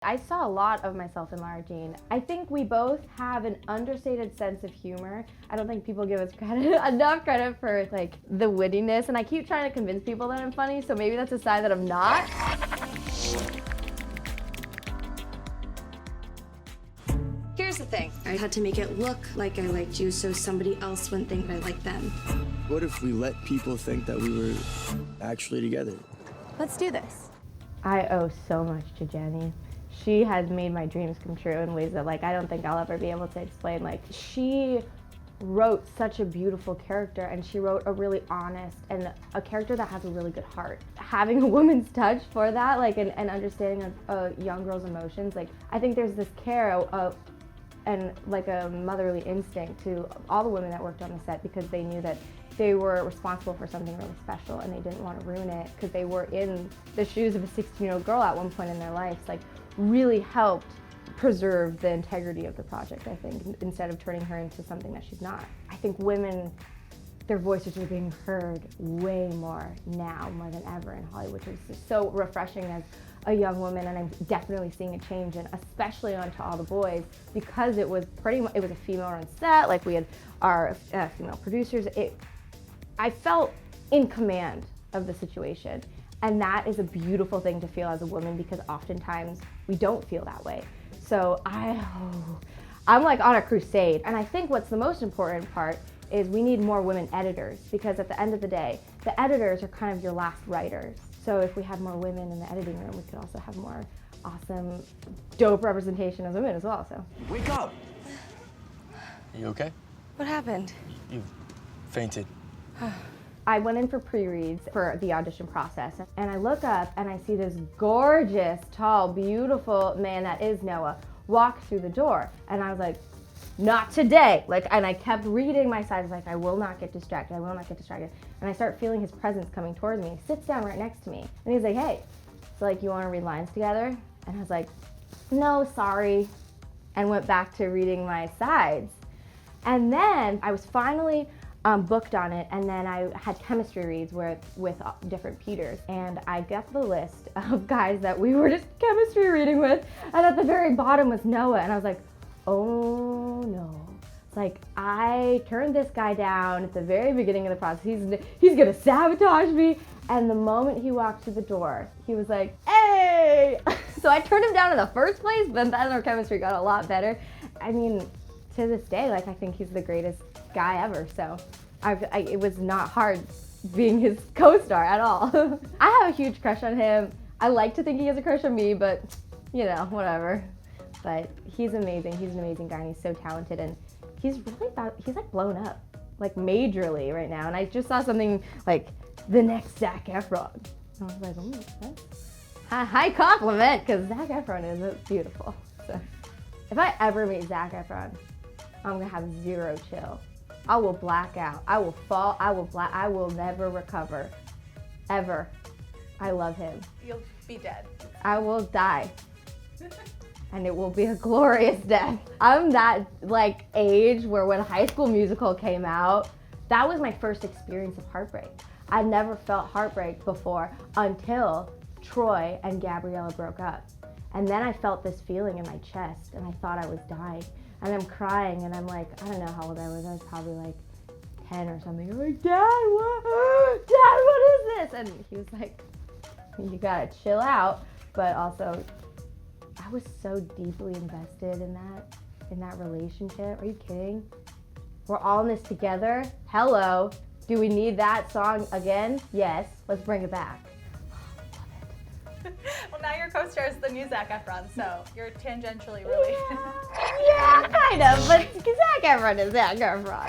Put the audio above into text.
I saw a lot of myself in Lara Jean. I think we both have an understated sense of humor. I don't think people give us enough credit for like the wittiness, and I keep trying to convince people that I'm funny, so maybe that's a sign that I'm not. Here's the thing. I had to make it look like I liked you so somebody else wouldn't think I liked them. What if we let people think that we were actually together? Let's do this. I owe so much to Jenny. She has made my dreams come true in ways that like I don't think I'll ever be able to explain. Like, she wrote such a beautiful character, and she wrote a really honest and a character that has a really good heart. Having a woman's touch for that, like an understanding of a young girl's emotions, like I think there's this care of and like a motherly instinct to all the women that worked on the set, because they knew that they were responsible for something really special and they didn't want to ruin it because they were in the shoes of a 16-year-old girl at one point in their lives. Like, really helped preserve the integrity of the project, I think, instead of turning her into something that she's not. I think women, their voices are being heard way more now, more than ever in Hollywood, which is just so refreshing as a young woman, and I'm definitely seeing a change, and especially on To All the Boys, because it was pretty much, it was a female-run set, like we had our female producers. I felt in command of the situation, and that is a beautiful thing to feel as a woman, because oftentimes we don't feel that way. So I'm like on a crusade, and I think what's the most important part is we need more women editors, because at the end of the day, the editors are kind of your last writers. So if we had more women in the editing room, we could also have more awesome, dope representation of women as well, so. Wake up! Are you okay? What happened? You fainted. I went in for pre-reads for the audition process, and I look up and I see this gorgeous, tall, beautiful man that is Noah walk through the door, and I was like, not today. Like, and I kept reading my sides, like, I will not get distracted, I will not get distracted. And I start feeling his presence coming towards me. He sits down right next to me, and he's like, hey, so like, you want to read lines together? And I was like, no, sorry, and went back to reading my sides. And then I was finally booked on it, and then I had chemistry reads with different Peters, and I got the list of guys that we were just chemistry reading with, and at the very bottom was Noah, and I was like, oh no. It's like, I turned this guy down at the very beginning of the process. He's gonna sabotage me. And the moment he walked through the door, he was like, hey! So I turned him down in the first place, but then our chemistry got a lot better. I mean, to this day, like, I think he's the greatest guy ever, so it was not hard being his co-star at all. I have a huge crush on him. I like to think he has a crush on me, but you know, whatever. But he's amazing. He's an amazing guy, and he's so talented, and he's like blown up, like majorly right now. And I just saw something like the next Zac Efron. And I was like, oh, that's a high compliment, because Zac Efron is beautiful. So if I ever meet Zac Efron, I'm gonna have zero chill. I will black out. I will fall. I will never recover, ever. I love him. You'll be dead. I will die. And it will be a glorious death. I'm that like age where when High School Musical came out, that was my first experience of heartbreak. I'd never felt heartbreak before until Troy and Gabriella broke up. And then I felt this feeling in my chest, and I thought I was dying. And I'm crying, and I'm like, I don't know how old I was probably like 10 or something. I'm like, Dad, what is this? And he was like, you gotta chill out. But also, I was so deeply invested in that relationship. Are you kidding? We're all in this together. Hello. Do we need that song again? Yes. Let's bring it back. Well, now your co-star is the new Zac Efron, so you're tangentially related. Yeah, kind of. But Zac Efron is Zac Efron.